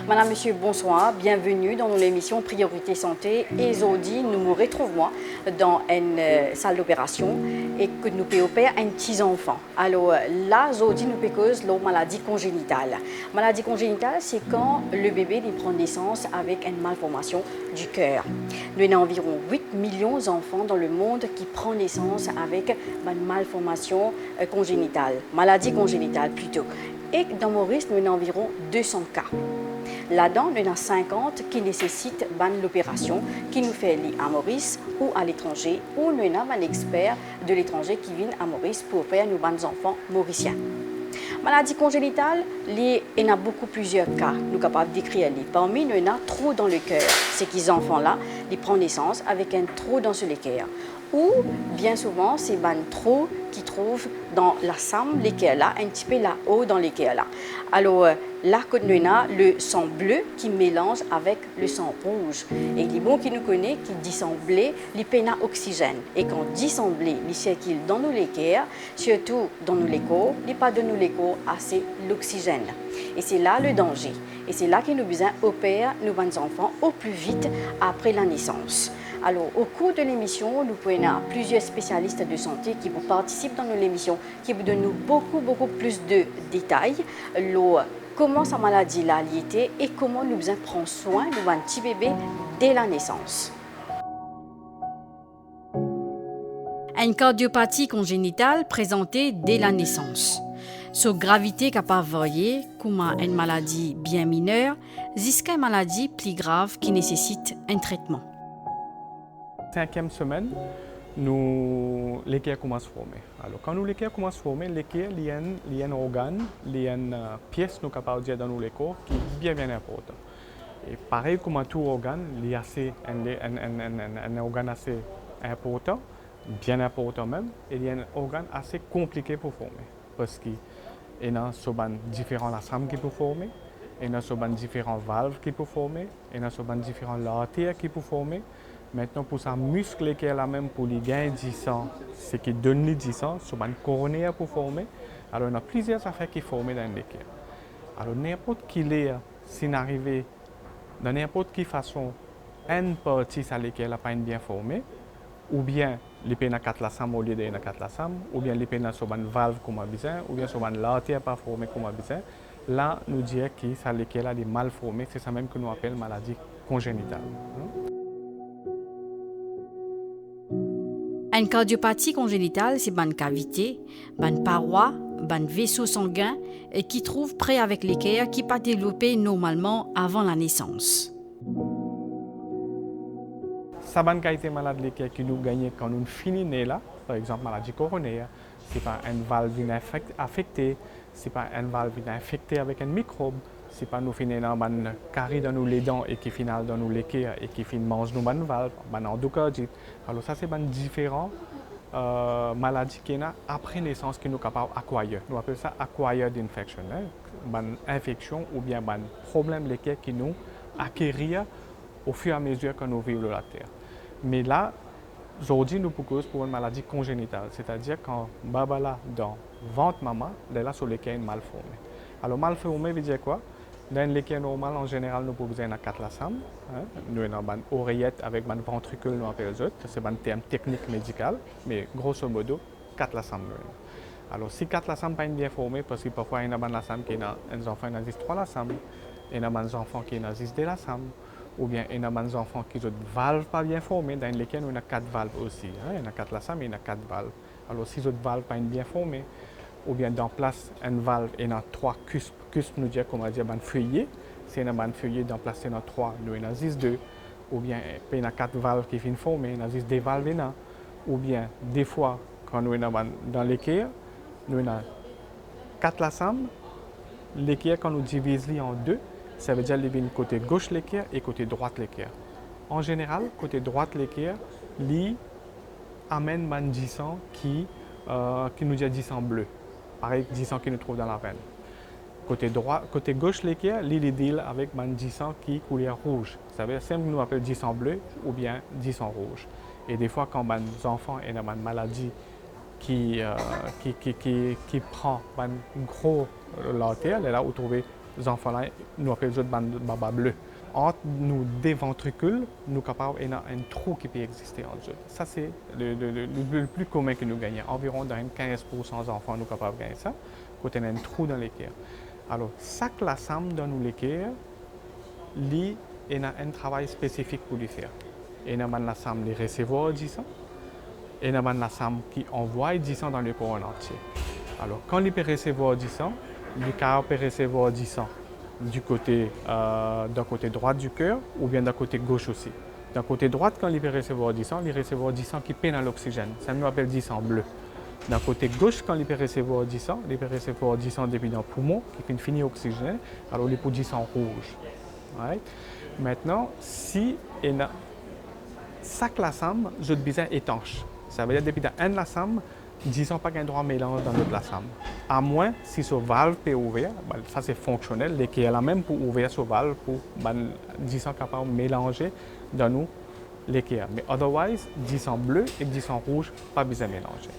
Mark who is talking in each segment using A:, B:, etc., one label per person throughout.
A: Madame, Monsieur, bonsoir. Bienvenue dans l'émission Priorité Santé. Et aujourd'hui, nous nous retrouvons dans une salle d'opération et que nous pouvons opérer un petit enfant. Alors là, aujourd'hui, nous pouvons causer la maladie congénitale. Maladie congénitale, c'est quand le bébé prend naissance avec une malformation du cœur. Nous avons environ 8 millions d'enfants dans le monde qui prennent naissance avec une malformation congénitale, maladie congénitale plutôt. Et dans Maurice, nous avons environ 200 cas. Là-dedans, il y en a 50 qui nécessitent l'opération qui nous fait aller à Maurice ou à l'étranger, ou nous avons un expert de l'étranger qui vient à Maurice pour faire nos enfants mauriciens. Maladie congénitale, il y en a plusieurs cas, nous sommes capables d'écrire. Parmi nous, il y en a trop dans le cœur. C'est qu'ils enfants-là, ils prennent naissance avec un trou dans le cœur. Ou bien souvent, c'est un trou qui trouve dans la sam, lesquels là, un petit peu là-haut dans lesquels là. Alors là, nous avons le sang bleu qui mélange avec le sang rouge. Et les bons qui nous connaissent, qui dit sang bleu, il peut y avoir oxygène. Et quand on dit sang bleu, il circule dans nos cœurs, surtout dans nos corps, il n'y a pas de nos corps assez l'oxygène. Et c'est là le danger. Et c'est là que nous besoin opérer nos enfants au plus vite après la naissance. Alors, au cours de l'émission, nous pouvons avoir plusieurs spécialistes de santé qui vous participent dans l'émission, qui vous donnent beaucoup plus de détails. Comment sa maladie là était et comment nous besoin prendre soin de un petit bébé dès la naissance. Une cardiopathie congénitale présentée dès la naissance. Sa gravité capable de varier, comme une maladie bien mineure, jusqu'à une maladie plus grave qui nécessite un traitement.
B: 5e semaine, l'équerre commence à former. Alors, quand l'équerre commence à former, l'équerre, il y a un organe, il y a une pièce nous capable de dire dans le corps qui est bien important. Et pareil comme tout organe, il y a un organe assez important, bien important même, et il y a un organe assez compliqué pour former. Parce qu'il y a différents lassams qui peuvent former, il y a différents valves qui peuvent former, il y a différents artères qui peuvent former. Maintenant, pour sa muscle qui est là même pour les gagner du sang, ce qui donne le du sang, c'est une coronaire pour former. Alors, il y a plusieurs affaires qui forment dans l'équerre. Alors, n'importe qui est, si n'arrive de n'importe quelle façon, une partie de l'équerre n'a pas bien formée, ou bien les peines à 4 lassams au lieu de 4 lassams, ou bien les peines à une valve comme besoin, ou bien sur une l'artère pas formée comme besoin. Là, nous disons que l'équerre est mal formée, c'est ça même que nous appelons maladie congénitale.
A: Une cardiopathie congénitale, c'est une cavité, une paroi, un vaisseau sanguin et qui trouve près avec l'équerre qui pas développé normalement avant la naissance.
B: Ça va être malade l'équerre qui nous gagne quand nous finissons là, par exemple maladie coronaire, c'est pas une valve affectée, c'est pas une valve infectée avec un microbe. Si pas nous finissons dans une carie dans les dents et qui finit dans nos l'équerre et qui finit mange nos bonnes valves, endocardite. Alors ça c'est une différentes maladies qui a après naissance qui nous capable d'acquérir. Nous appelons ça acquired infection, une infection ou bien un problème l'équerre qui nous acquérir au fur et à mesure que nous vivons la terre. Mais là, aujourd'hui nous pouvons pour une maladie congénitale, c'est-à-dire quand baba là dans ventre maman, là sur l'équerre est mal formé. Alors mal formé veut dire quoi? Dans l'équerre normale, en général, nous pouvons avoir 4 lassams. Nous avons une oreillette avec un ventricule, nous appelons ça. C'est un terme technique médical, mais grosso modo, 4 lassams. Alors, si 4 lassams ne sont pas bien formés, parce que parfois, il y a des lassams qui ont des enfants qui ont 3 lassams, il y a des enfants qui ont 2 lassams, ou bien il y a des enfants qui ont des valves pas bien formées, dans lesquelles nous avons 4 valves aussi. Il y a 4 lassams et il y a 4 valves. Alors, si les autres valves ne sont pas bien formées, ou bien dans place une valve et dans 3 cuspes. Cuspe nous dit qu'on va dire un feuillet. Si on a un feuillet dans place dans 3, nous avons 2. Ou bien il y a 4 valves qui viennent former, nous avons 2 valves là. Ou bien des fois quand nous sommes dans l'équerre, nous avons 4 lassams. L'équerre quand nous divisons en 2, ça veut dire qu'il y a côté gauche l'équerre et côté droite l'équerre. En général, côté droite l'équerre, il amène un 10 qui nous dit 10 bleu. Pareil, 10 qui nous trouve dans la veine. Côté droit, côté gauche, l'équerre, il deal avec un 10 qui couleur rouge. Ça veut dire que nous appelle 10 bleu ou bien 10 rouge. Et des fois, quand les enfants ont une maladie qui prend un gros l'artère, là, vous trouvez les enfants-là, nous appelons les baba bleu. Entre nous deux ventricules, nous sommes capables d'avoir un trou qui peut exister entre eux. Ça, c'est le plus commun que nous gagnons. Environ dans 15% des enfants, nous sommes capables de gagner ça, quand on a un trou dans l'équerre. Alors, ça que la SAM dans l'équerre, il y a un travail spécifique pour le faire. Il y a la SAM les recevoir 10 ans, et il y a la SAM qui envoie 10 ans dans le corps entier. Alors, quand il peut recevoir 10 ans, il peut recevoir 10 ans d'un côté droit du cœur ou bien d'un côté gauche aussi. D'un côté droit, quand il peut recevoir 10 ans, il recevoir 10 ans qui peine à l'oxygène. Ça nous appelle 10 ans bleu. D'un côté gauche, quand il peut recevoir 10 ans, il peut recevoir 10 ans depuis dans le poumon qui finit oxygène, alors il peut 10 ans rouge. Right? Maintenant, si il y a ça que la SAM, je te disais étanche. Ça veut dire depuis dans un la SAM, 10 ans pas qu'un droit mélange dans l'autre la SAM. À moins si ce valve peut ouvrir, ben, ça c'est fonctionnel, l'équerre est la même pour ouvrir ce valve pour 10 ans capable de mélanger dans nous l'équerre. Mais otherwise, 10 ans bleu et 10 ans rouge, pas besoin de mélanger.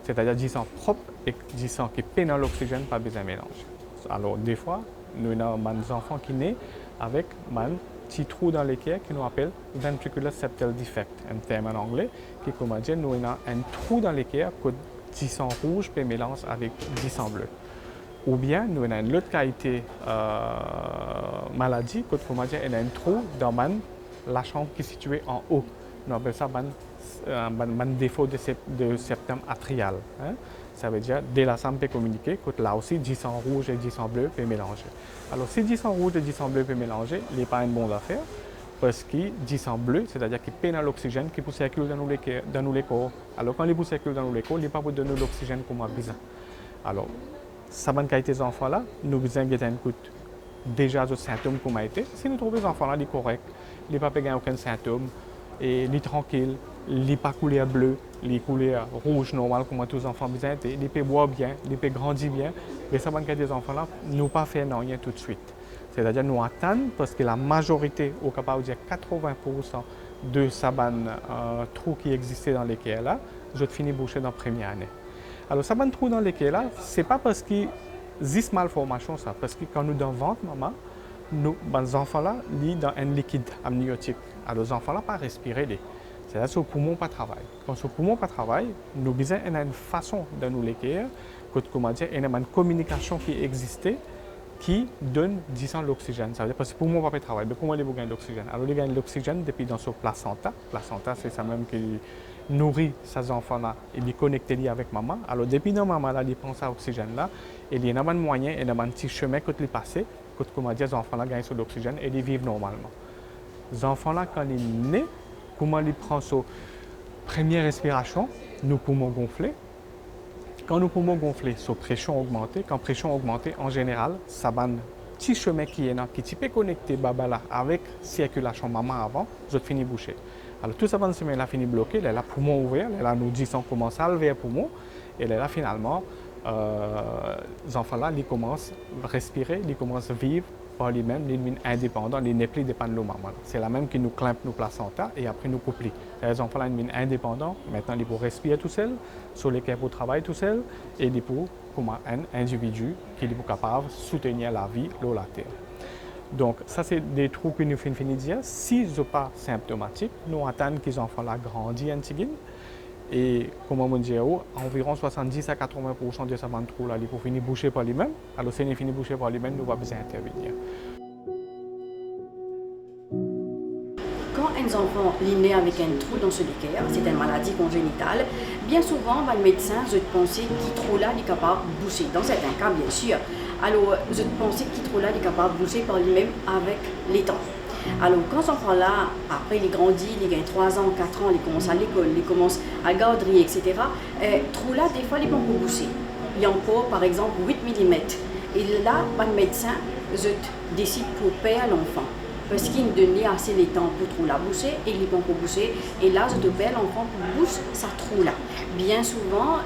B: C'est-à-dire 10 ans propre et 10 ans qui peinent dans l'oxygène, pas besoin de mélanger. Alors des fois, nous avons des enfants qui naissent avec un petit trou dans l'équerre qui nous appelle ventricular septal defect, un terme en anglais, qui comment dire, nous avons un trou dans l'équerre que 10 ans rouge peut mélanger avec 10 ans bleu. Ou bien nous avons une autre qualité maladie, que comment dire, il y a un trou dans la chambre qui est située en haut. Nous appelons ça un défaut de septum atrial. Hein? Ça veut dire dès la SAM peut communiquer, que là aussi 10 ans rouge et 10 ans bleu peut mélanger. Alors si 10 ans rouge et 10 ans bleu peut mélanger, il n'est pas une bonne affaire, parce que 10 ans bleu, c'est-à-dire qu'il peine à l'oxygène qui peut circuler dans nos corps. Alors quand il peut circuler dans nos corps, il n'est pas pour donner l'oxygène comme on a besoin. Alors, ça bonne qualité des enfants-là, nous besoin de déjà des symptômes comme a été. Si nous trouvons les enfants-là, ils sont corrects, ils n'ont pas gagné aucun symptôme, et ils sont tranquilles, ils n'ont pas couleur bleue, les couleurs rouges normales comme tous les enfants besoin, ils peuvent boire bien, ils peuvent grandir bien, mais ça bonne qualité des enfants-là, nous pas fait rien tout de suite. C'est-à-dire nous attendons parce que la majorité, au capable de dire 80% de ce trou qui existait dans l'équerre là, je finis boucher dans la première année. Alors, ce trou dans l'équerre là, ce n'est pas parce qu'il existe malformation, ça, parce que quand nous dans le ventre, maman, les enfants là, ils dans un liquide amniotique. Alors, les enfants là, pas respirer. C'est-à-dire que le poumon pas travaille. Quand le poumon pas travaille, nous avons une façon de nous l'équerre, comment dire, il y a une communication qui existait qui donne 10 ans l'oxygène. Ça veut dire parce que le poumon pas travaille. Mais comment il gagne l'oxygène? Alors, il gagne l'oxygène depuis dans son placenta. Placenta, c'est ça même qui nourrit ces enfants-là et les connecte avec maman. Alors, depuis dans maman, là, il prend cet oxygène-là et il y a un moyen, il y a un petit chemin que tu passes, que comment dire, les enfants-là gagnent sur l'oxygène et ils vivent normalement. Les enfants-là, quand ils naissent, comment ils prennent sa première respiration, nos poumons gonflés. Quand nos poumons gonflés, sa pression augmentée. Quand la pression augmentée, en général, ça va un petit chemin qui est là, qui peut connecter Babala avec la circulation maman avant, je finis bouché. Alors tout ça, ce chemin-là finit bloqué, là, le poumon ouvert, là, nous disons qu'on commence à lever le poumon, et là, finalement, les enfants-là, ils commencent à respirer, ils commencent à vivre par lui-même, ils deviennent indépendants, ils ne plus dépendent de nos mamans. C'est la même qui nous clampe nos placenta et après nous couple. Les enfants-là, ils deviennent indépendants, maintenant ils peuvent respirer tout seuls, sur lesquels ils travaillent tout seuls, et ils peuvent, comme un individu, qui est capable de soutenir la vie sur la Terre. Donc, ça, c'est des trous que nous finissons de dire. Si ce n'est pas symptomatique, nous attendons que les enfants-là grandissent un petit peu. Et comme on dit, environ 70 à 80% de ces trous-là, ils peuvent finir boucher par lui-même. Alors, si ils finissent boucher par lui-même, nous avons besoin d'intervenir.
A: Quand un enfant est né avec un trou dans ce l'équerre, c'est une maladie congénitale, bien souvent, le médecin je pense qu'il trou là est capable de boucher. Dans certains cas, bien sûr. Alors, je pense qu'il trou là est capable de boucher par lui-même avec les temps. Alors, quand cet enfant-là, après il grandit, il gagne 3 ans, 4 ans, il commence à l'école, il commence à la garderie, etc., trou là, des fois, il peut boucher. Il y a encore, par exemple, 8 mm. Et là, le médecin je décide pour payer à l'enfant. parce qu'il ne donnait assez de temps pour trop la boucher et il pour boucher et là je te perds l'enfant pour bouche ça trou là. Bien souvent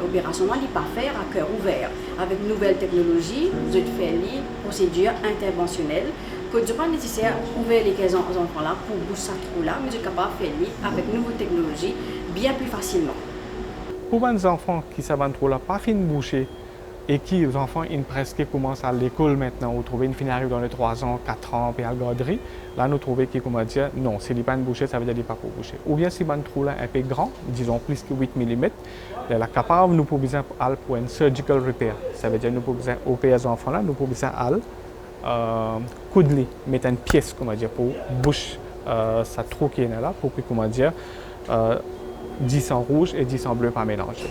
A: l'opération n'est pas faire à cœur ouvert avec nouvelles technologies, je te fais les procédures interventionnelles que je pas nécessaire ouvrir les caisses aux enfants là pour boucher ça trou là mais je suis capable de faire avec nouvelles technologies bien plus facilement.
B: Pour les enfants qui savent trop là pas fin boucher et qui les enfants ils presque commencent à l'école maintenant, on trouve une fin arrive dans les 3 ans, 4 ans, puis à la garderie, là nous trouvons qui comment dire non, si les pas boucher, ça veut dire les pas pour boucher. Ou bien si le trou là un peu grand, disons plus que 8 mm, là capable nous pouvons besoin pour une surgical repair. Ça veut dire nous pouvons besoin opérer les enfants là, nous pouvons besoin coudler, mettre une pièce comment dire pour bouche ça trou qui est là pour que comment dire 10 en rouge et 10 en bleu pas mélangés.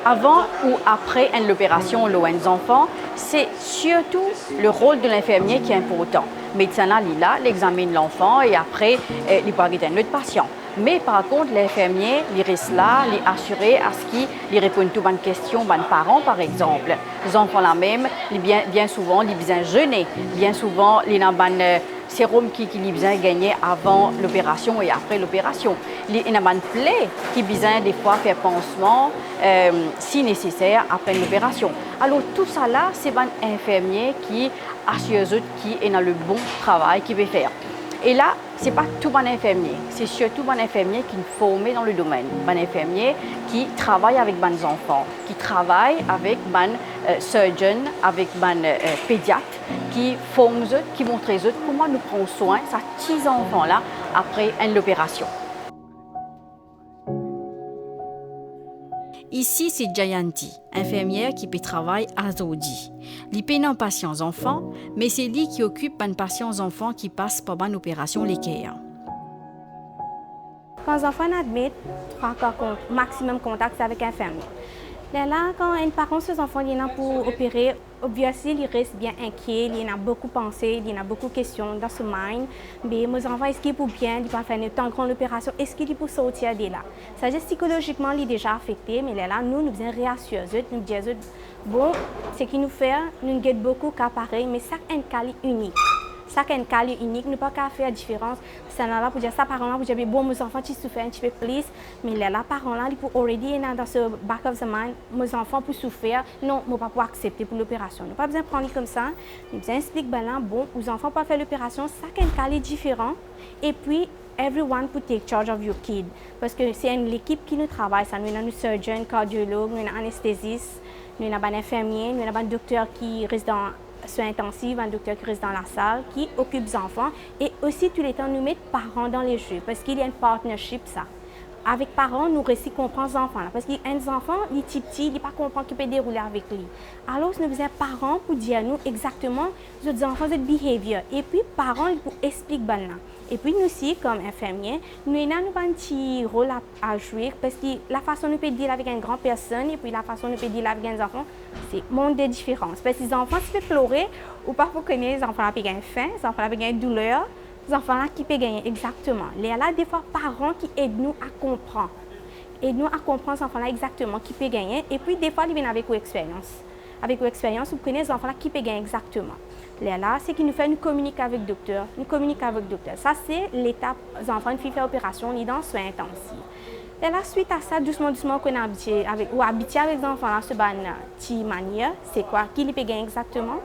A: Avant ou après l'opération les enfants, c'est surtout le rôle de l'infirmier qui est important. Le médecin là, il examine l'enfant et après, il peut arrêter un autre patient. Mais par contre, l'infirmier, il reste là, il est assuré à ce qu'il répond à toutes les questions des parents, par exemple. Les enfants là même, bien souvent, ils besoin jeûner. Bien souvent, ils ont un sérum qui ont besoin de gagner avant l'opération et après l'opération. Il y a une plaie qui a besoin des fois faire pansement si nécessaire après l'opération. Alors tout ça là, c'est un infirmier qui assure qui est dans le bon travail qu'il veut faire. Et là, ce n'est pas tout bon infirmier, c'est surtout un infirmier qui est formé dans le domaine. Un infirmier qui travaille avec les enfants, qui travaille avec les surgeons, avec les pédiatres, qui forment, qui montrent comment nous prenons soin de ces petits enfants-là après l'opération. Ici, c'est Jayanti, infirmière qui peut travailler à Zodi. Elle peut non patients enfants, mais c'est lui qui occupe un patient enfants qui passe par une opération l'équerre.
C: Quand les enfants admettent, maximum contact avec l'infirmier. Là, quand un parent ses enfants viennent pour opérer, obviously, il reste bien inquiet, il a beaucoup pensé, il a beaucoup de questions dans ce mind. Mais mes enfants, est-ce qu'ils peuvent bien, ils peuvent faire une tant grande opération, est-ce qu'ils peuvent sortir de là? Ça veut dire psychologiquement, il est déjà affecté, mais là, nous devons réassurer, nous disons, bon, ce qu'il nous fait, nous avons beaucoup de cas pareils, mais ça, un cas unique. Ça, un cas unique, nous ne pouvons pas faire la différence. C'est là pour dire ça, parents pour dire, bon, mes enfants, ils souffrent un petit peu plus, mais là, parents là, ils peuvent already dans ce back of the mind, mes enfants peuvent souffrir, non, je ne peux pas pouvoir accepter pour l'opération. Nous n'avons pas besoin de prendre comme ça, nous besoin expliquer, bon, les enfants peuvent faire l'opération, ça, un cas différent, et puis, everyone peut take charge of your kid, parce que c'est l'équipe qui nous travaille, ça, nous avons un surgeon, cardiologue, nous avons un anesthésiste, nous avons un infirmier, nous avons un docteur qui reste dans soins intensifs, un docteur qui reste dans la salle, qui occupe les enfants et aussi tous les temps nous mettre parents dans les jeux parce qu'il y a une partnership ça. Avec parents, nous réussissons à comprendre les enfants là, parce qu'il y a des enfants, les petits, ils ne comprennent pas qu'il peut dérouler avec lui. Alors nous besoin parents pour dire nous exactement les enfants de behavior et puis parents pour expliquer là. Et puis nous aussi comme infirmiers, nous avons un petit rôle à jouer parce que la façon nous peut dealer avec une grande personne et puis la façon nous peut dealer avec un enfant, c'est monde de différence. Parce que les enfants qui peuvent pleurer ou parfois connaître les enfants qui ont faim, les enfants qui ont douleur, les enfants qui peuvent gagner exactement. Il y a là des fois parents qui aident nous à comprendre. Aident-nous à comprendre ces enfants-là exactement qui peuvent gagner et puis des fois ils viennent avec une expérience. Avec une expérience, vous connaissez les enfants-là qui peuvent gagner exactement. Là, c'est qui nous fait nous communiquer avec le docteur. Nous communiquer avec le docteur. Ça, c'est l'étape des enfants qui font opération, ils dans soins intensifs. Et là, suite à ça, doucement, qu'on est habitué avec les enfants là, ce petite manière, c'est quoi? Qui les peut gagner exactement?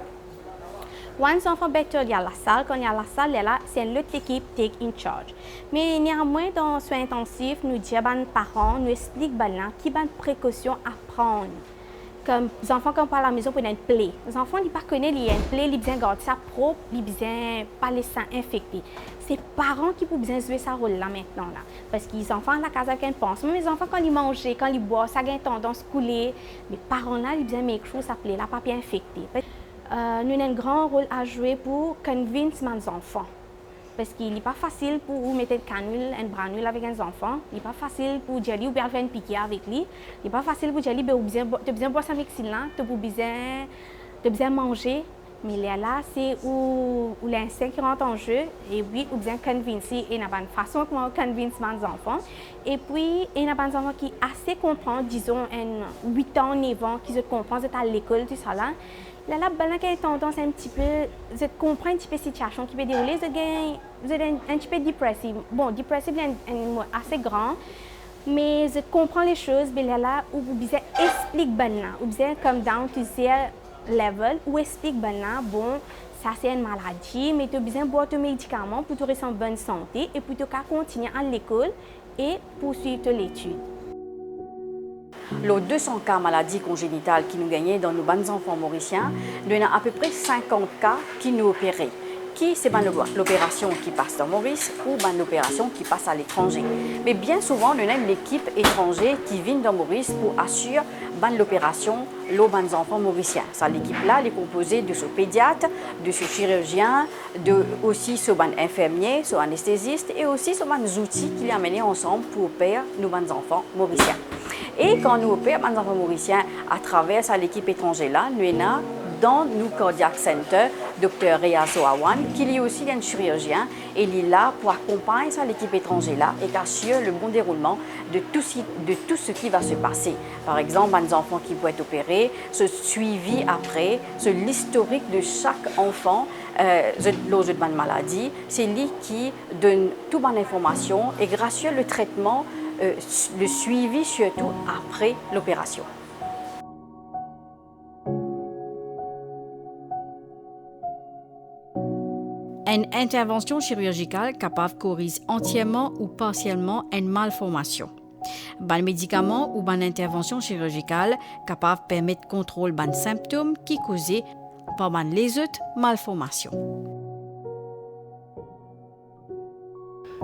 C: Quand les enfants better, il y a la salle. Quand il y a la salle, là, c'est l'autre équipe take in charge. Mais néanmoins, dans les soins intensifs, nous disons aux parents, nous expliquons qui ont précautions à prendre. Comme les enfants qui sont à la maison pour une plaie. Les enfants ne connaissent pas une plaie, ils ont besoin de garder ça propre, ils ont besoin de pas laisser infecté. C'est les parents qui peuvent besoin jouer ce rôle-là maintenant. Là. Parce que les enfants à la casa qu'ils pensent. Même les enfants quand ils mangent, quand ils boivent, ça a une tendance à couler. Les parents là, ils ont besoin de make sure que ça plaît là, pas bien infecté. Nous avons un grand rôle à jouer pour convaincre les enfants. Parce qu'il n'est pas facile pour mettre une canule, un branule avec un enfant. Il n'est pas facile pour dire ou bien faire une piqûre avec lui. Il n'est pas facile pour dire tu as besoin de boire sa médecine là, tu as besoin manger. Mais là, c'est où l'instinct qui rentre en jeu, et puis, ou bien convaincre, et n'a pas une façon comment convaincre les enfants. Et puis, il y a des enfants qui assez comprennent, disons, 8 ans, 9 ans, qui se comprennent, à l'école, tout ça là. Là, il y a tendance un petit peu, je comprends un petit peu la situation qui peut dérouler, vous êtes un petit peu dépressif. Bon, dépressif, c'est un mot assez grand, mais je comprends les choses, mais là, où vous explique bien, ou bien comme down to zero level, où explique bien, bon, ça c'est une maladie, mais tu as besoin de boire tes médicaments pour te rester en bonne santé et pour te continuer à l'école et poursuivre l'étude.
A: Les 200 cas maladies congénitales qui nous gagnaient dans nos bons enfants mauriciens, nous avons à peu près 50 cas qui nous opéraient. Qui c'est l'opération qui passe dans Maurice ou l'opération qui passe à l'étranger. Mais bien souvent, nous avons l'équipe étrangère qui vient dans Maurice pour assurer l'opération les bons enfants mauriciens. L'équipe-là est composée de ce pédiatre, de ce chirurgien, aussi ce bon infirmier, ce anesthésiste et aussi ce bon outils qui les amenés ensemble pour opérer nos bons enfants mauriciens. Et quand nous opérons les enfants mauriciens à travers l'équipe étrangère-là, nous avons dans nos Cardiac Center, Dr. Rea Soawan, qui est aussi un chirurgien, et il est là pour accompagner l'équipe étrangère-là et assurer le bon déroulement de tout ce qui va se passer. Par exemple, les enfants qui vont être opérés, ce suivi après, l'historique de chaque enfant, lors de bonne maladie, c'est lui qui donne toute bonne information et grâce au traitement, le suivi surtout après l'opération. Une intervention chirurgicale capable de corriger entièrement ou partiellement une malformation. Un médicament ou une intervention chirurgicale capable de permettre de contrôler les symptômes qui sont causés par les autres malformations.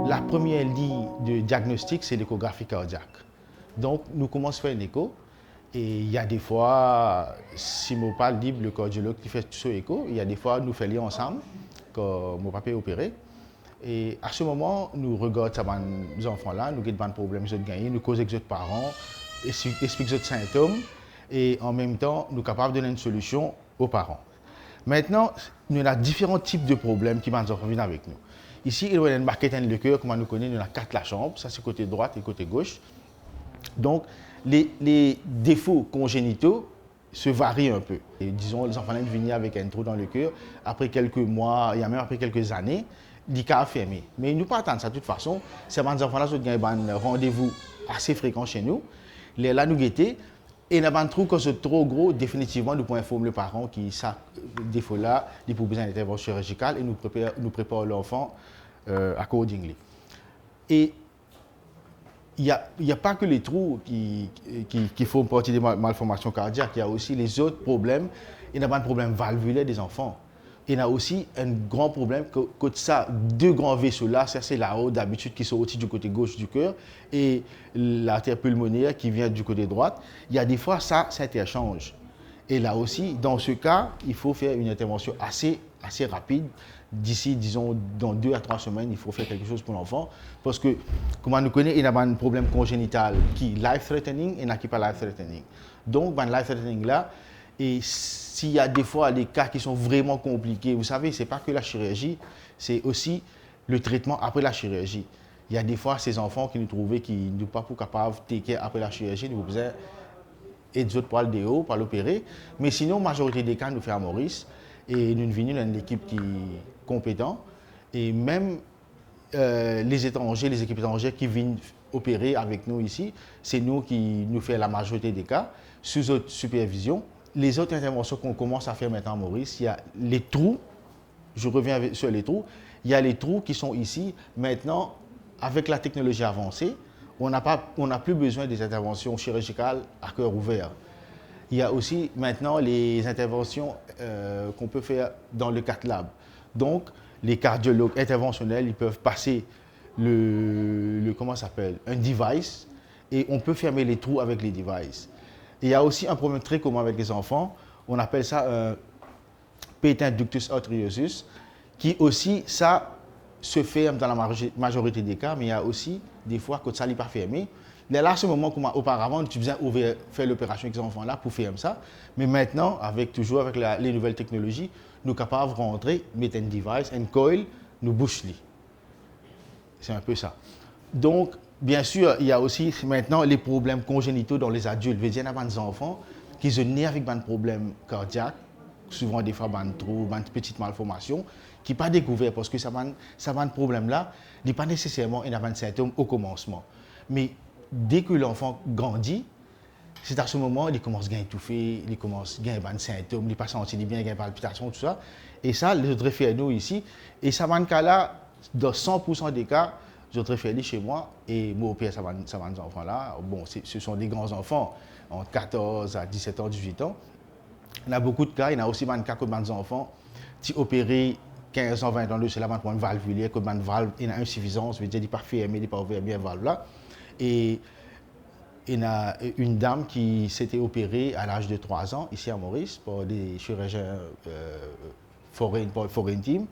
D: La première ligne de diagnostic, c'est l'échographie cardiaque. Donc, nous commençons à faire une écho. Et il y a des fois, si mon pas libre, le cardiologue qui fait ce écho, il y a des fois, nous faisons ensemble, quand mon papa est opéré. Et à ce moment, nous regardons ces enfants-là, nous avons des problèmes qu'ils ont gagnés, nous causons avec les parents, expliquons les symptômes, et en même temps, nous sommes capables de donner une solution aux parents. Maintenant, nous avons différents types de problèmes qui viennent avec nous. Ici, il y a une marquette dans le cœur, comme nous connaissons, nous avons 4 la chambre, ça c'est côté droite et côté gauche. Donc, les défauts congénitaux se varient un peu. Et disons, les enfants viennent avec un trou dans le cœur, après quelques mois, il y a même après quelques années, les cas a fermé. Mais nous ne pouvons pas attendre ça de toute façon. Ces enfants-là ont un rendez-vous assez fréquent chez nous. Là, nous guettons. Et nous avons un trou quand c'est trop gros, définitivement, nous pouvons informer les parents qui ça défaut-là, ils ont besoin d'intervention chirurgicale et nous préparons l'enfant accordingly. Et il n'y a pas que les trous qui font partie des malformations cardiaques, il y a aussi les autres problèmes. Il y a un problème valvulaire des enfants. Il y a aussi un grand problème que ça, 2 grands vaisseaux-là, ça c'est là-haut d'habitude qui sont aussi du côté gauche du cœur et l'artère pulmonaire qui vient du côté droit. Il y a des fois ça s'interchange. Et là aussi, dans ce cas, il faut faire une intervention assez rapide. D'ici, disons, dans 2 à 3 semaines, il faut faire quelque chose pour l'enfant. Parce que, comme on nous connaît, il y a un problème congénital qui est life-threatening et il n'y a pas life-threatening. Donc, ben, life-threatening là, et s'il y a des fois des cas qui sont vraiment compliqués, vous savez, ce n'est pas que la chirurgie, c'est aussi le traitement après la chirurgie. Il y a des fois ces enfants qui nous trouvent qui ne sont pas capables de take care après la chirurgie, nous avons besoin des autres poils de haut, par l'opérer. Mais sinon, la majorité des cas, nous faisons à Maurice. Et nous venons d'une équipe qui est compétente. Et même les équipes étrangères qui viennent opérer avec nous ici, c'est nous qui nous faisons la majorité des cas, sous notre supervision. Les autres interventions qu'on commence à faire maintenant à Maurice, il y a les trous, je reviens sur les trous, il y a les trous qui sont ici. Maintenant, avec la technologie avancée, on n'a plus besoin des interventions chirurgicales à cœur ouvert. Il y a aussi maintenant les interventions qu'on peut faire dans le cath lab. Donc, les cardiologues interventionnels, ils peuvent passer comment ça s'appelle, un device et on peut fermer les trous avec les devices. Il y a aussi un problème très commun avec les enfants, on appelle ça un patent ductus arteriosus, qui aussi, ça se ferme dans la majorité des cas, mais il y a aussi des fois que ça n'est pas fermé. Mais là, à ce moment, comme auparavant, tu faisais faire l'opération avec ces enfants-là pour faire ça. Mais maintenant, toujours avec les nouvelles technologies, nous sommes capables de rentrer, mettre un device, un coil, nous bouche-les. C'est un peu ça. Donc, bien sûr, il y a aussi maintenant les problèmes congénitaux dans les adultes. Il y a des enfants qui se naissent avec des problèmes cardiaques, souvent des fois des trous, des petites malformations, qui ne sont pas découverts parce que ce problème-là n'est pas nécessairement un symptôme au commencement. Mais dès que l'enfant grandit, c'est à ce moment qu'il commence à étouffer, il commence à avoir des symptômes, il ne pas sentir bien, il a des palpitations, tout ça. Et ça, les autres réfèrent nous ici. Et ça va cas-là, dans 100% des cas, je réfère chez moi et moi, au pire, ça va des enfants-là. Bon, ce sont des grands enfants, entre 14 à 17 ans, 18 ans. Il y a beaucoup de cas, il y a aussi des cas comme des enfants qui opérés 15 ans, 20 ans, c'est là pour une valvulaire, comme une valve, il y a une insuffisance, veut dire qu'il n'est pas fermé, il n'est pas ouvert bien valve là. Et il y a une dame qui s'était opérée à l'âge de 3 ans, ici à Maurice, par des chirurgiens fort intimes.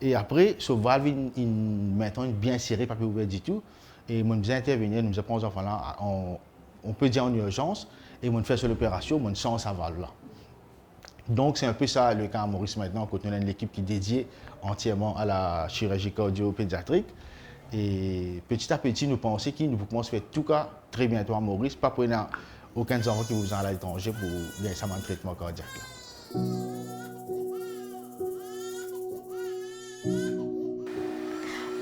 D: Et après, ce valve, maintenant, bien serré, pas ouvert du tout. Et moi, nous intervenir, nous apprenons aux enfants là, on peut dire en urgence, et on fait sur l'opération, on sent sa valve là. Donc, c'est un peu ça le cas à Maurice maintenant, quand on a une équipe qui est dédiée entièrement à la chirurgie cardio-pédiatrique. Et petit à petit, nous pensons que nous pouvons faire tout cas très bientôt à Maurice, pas pour aucun enfant qui vous en à l'étranger pour un traitement cardiaque. Là.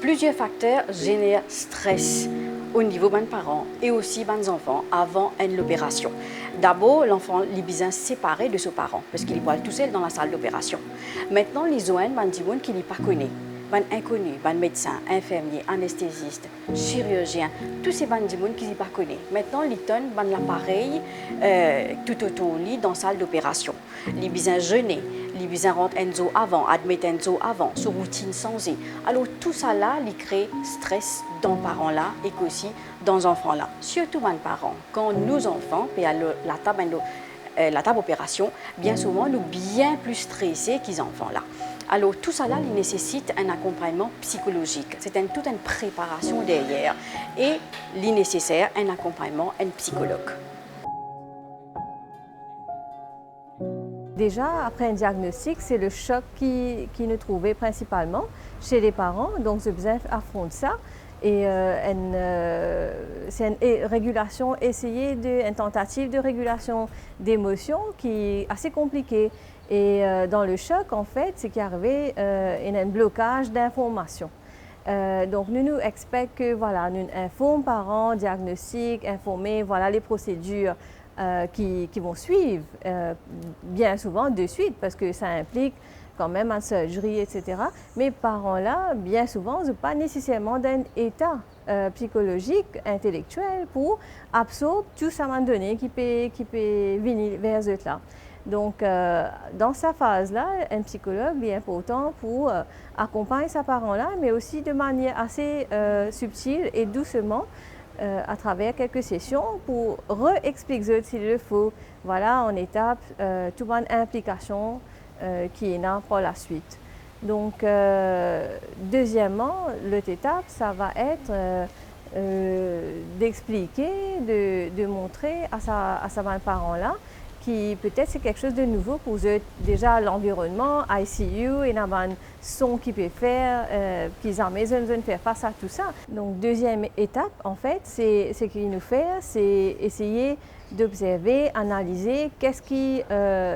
A: Plusieurs facteurs génèrent stress au niveau des parents et aussi des enfants avant l'opération. D'abord, l'enfant est bien séparé de ses parents parce qu'il est tout seul dans la salle d'opération. Maintenant, les ON, des gens qui ne pas connaissent. Des inconnus, des médecins, infirmiers, anesthésistes, chirurgiens, tous ces gens qui ne pas connaissent. Maintenant, ils ont l'appareil tout autour dans la salle d'opération. Ils ont jeûné, ils ont rentré Enzo avant, admettre Enzo avant, sur routine sans y. Alors tout ça là, il crée stress dans les parents là et aussi dans les enfants là. Surtout dans les parents. Quand nos enfants, puis à la table opération, bien souvent, nous bien plus stressés qu'ils enfants là. Alors tout ça là, il nécessite un accompagnement psychologique. C'est toute une préparation derrière et il est nécessaire un accompagnement, un psychologue.
E: Déjà, après un diagnostic, c'est le choc qui nous trouvait principalement chez les parents. Donc, j'ai besoin d'affronter ça. Et c'est une régulation, une tentative de régulation d'émotions qui est assez compliquée. Et dans le choc, en fait, c'est qu'il y avait un blocage d'informations. Donc, nous expectons que, voilà, nous informons parents, diagnostic, informer, voilà, les procédures qui vont suivre, bien souvent de suite, parce que ça implique quand même une surgerie, etc. Mais parents-là, bien souvent, n'ont pas nécessairement d'un état psychologique, intellectuel pour absorber tout ça à donné qui peut venir vers eux là. Donc, dans cette phase-là, un psychologue est important pour accompagner ces parents-là, mais aussi de manière assez subtile et doucement, à travers quelques sessions pour re-expliquer s'il le faut, voilà, en étape, toute une implication qui est là pour la suite. Donc, deuxièmement, l'autre étape, ça va être d'expliquer, de montrer à ces parents-là qui peut-être c'est quelque chose de nouveau pour eux. Déjà l'environnement, ICU, et un son qu'ils peuvent faire, qu'ils ont besoin de faire face à tout ça. Donc deuxième étape, en fait, c'est ce qu'il nous fait, c'est essayer d'observer, analyser qu'est-ce qui,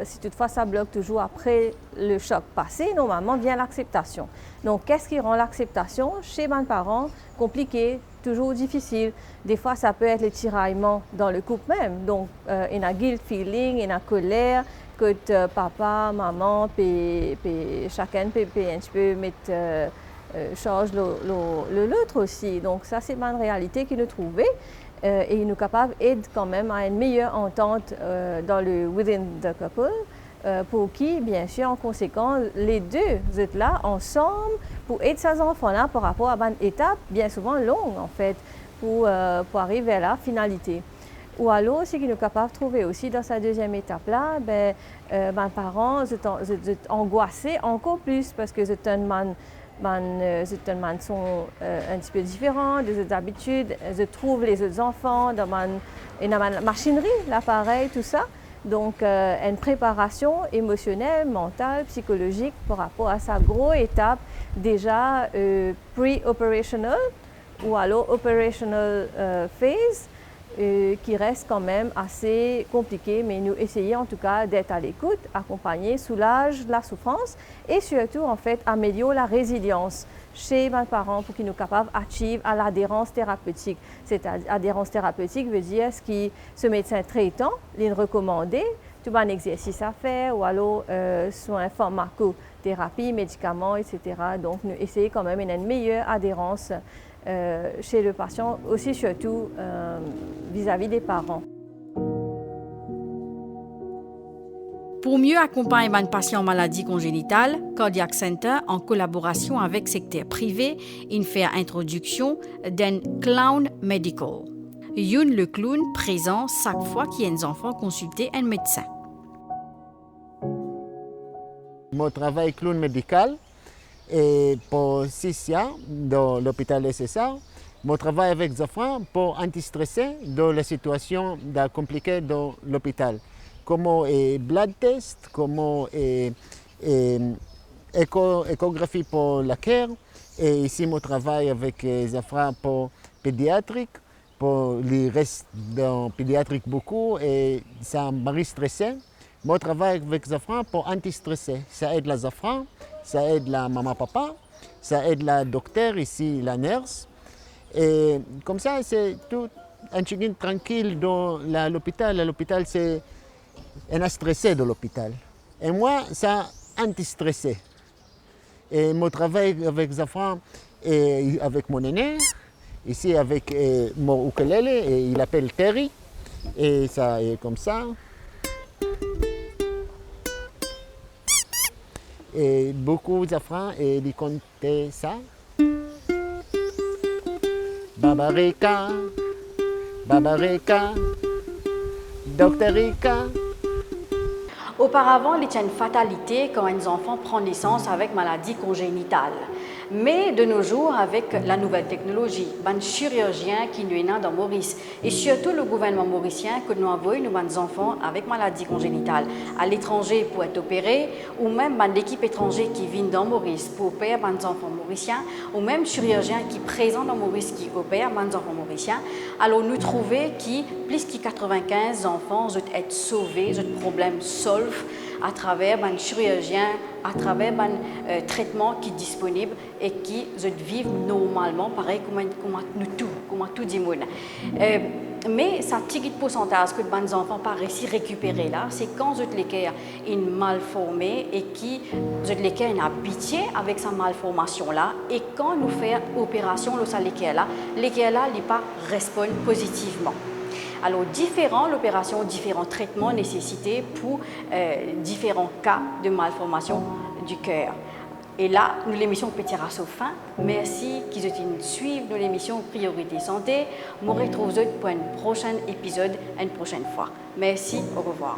E: si toutefois ça bloque toujours après le choc passé, normalement vient l'acceptation. Donc qu'est-ce qui rend l'acceptation chez les parents compliqué, toujours difficile. Des fois, ça peut être les tiraillements dans le couple même. Donc, il y a guilt feeling, il y a colère, que papa, maman, chacun peut un petit peu mettre charge l'autre aussi. Donc, ça, c'est une réalité qu'il nous trouvait. Et il nous capable d'aider quand même à une meilleure entente dans le within the couple. Pour qui, bien sûr, en conséquence, les deux êtes là ensemble pour aider ces enfants-là par rapport à une étape bien souvent longue, en fait, pour arriver à la finalité. Ou alors, ce qu'ils sont capables de trouver aussi dans cette deuxième étape-là, mes parents sont angoissés encore plus parce que c'est un les autres sont un petit peu différents des autres habitudes. Je trouve les autres enfants dans la machinerie, l'appareil, tout ça. Donc, une préparation émotionnelle, mentale, psychologique par rapport à sa grosse étape déjà pre-operational ou alors operational phase qui reste quand même assez compliqué, mais nous essayons en tout cas d'être à l'écoute, accompagner, soulage la souffrance et surtout en fait améliorer la résilience chez mes parents pour qu'ils soient capables d'arriver à l'adhérence thérapeutique. Cette adhérence thérapeutique veut dire ce médecin traitant, il recommandé, tout un exercice à faire ou alors soins pharmacothérapie, médicaments, etc. Donc nous essayons quand même une meilleure adhérence chez le patient, aussi surtout vis-à-vis des parents.
A: Pour mieux accompagner les patients en maladie congénitale, Cardiac Center, en collaboration avec le secteur privé, il fait l'introduction d'un clown medical. Youn le clown présent chaque fois qu'il y a un enfant consulter un médecin.
F: Mon travail clown médical et pour 6 ans dans l'hôpital SSA, mon travail avec les enfants pour antistresser dans les situations compliquées dans l'hôpital. Comment est blood test, comment est échographie pour la care. Et ici, mon travail avec les enfants pour pédiatrique, pour les restes dans pédiatrique beaucoup, et ça m'a stressé. Mon travail avec les enfants pour antistresser. Ça aide les enfants, ça aide la maman-papa, ça aide la docteur ici, la nurse. Et comme ça, c'est tout un chicken tranquille dans l'hôpital. L'hôpital, c'est un stressé de l'hôpital. Et moi, ça anti-stressé. Et mon travail avec les enfants et avec mon aîné, ici avec mon ukulélé, et il appelle Terry. Et ça est comme ça. Et beaucoup d'enfants, ils comptaient ça. Babarika, Babarika, Docteur Rika.
A: Auparavant, il y a une fatalité quand un enfant prend naissance avec maladie congénitale. Mais de nos jours, avec la nouvelle technologie, les chirurgiens qui nous sont dans Maurice et surtout le gouvernement mauricien que nous envoie nos enfants avec maladie congénitale à l'étranger pour être opérés, ou même l'équipe étrangère qui vient dans Maurice pour opérer les enfants mauriciens, ou même chirurgiens qui sont présents dans Maurice qui opèrent les enfants mauriciens. Alors nous trouvons que plus de 95 enfants vont être sauvés, ce problème solve à travers un chirurgien, à travers un traitement qui est disponible et qui vivent normalement, pareil comme tout le monde. Mais ça petit pourcentage que les enfants pas réussi à récupérer là, c'est quand les cas sont mal formés et qui les cas sont habitués avec sa malformation là, et quand nous faisons opération les cas là ne pas répondent positivement. Alors, l'opération, différents traitements nécessités pour différents cas de malformation du cœur. Et là, nous l'émission peut à sa fin. Merci qu'ils suivent nous l'émission Priorité Santé. Je vous retrouve pour un prochain épisode, une prochaine fois. Merci, au revoir.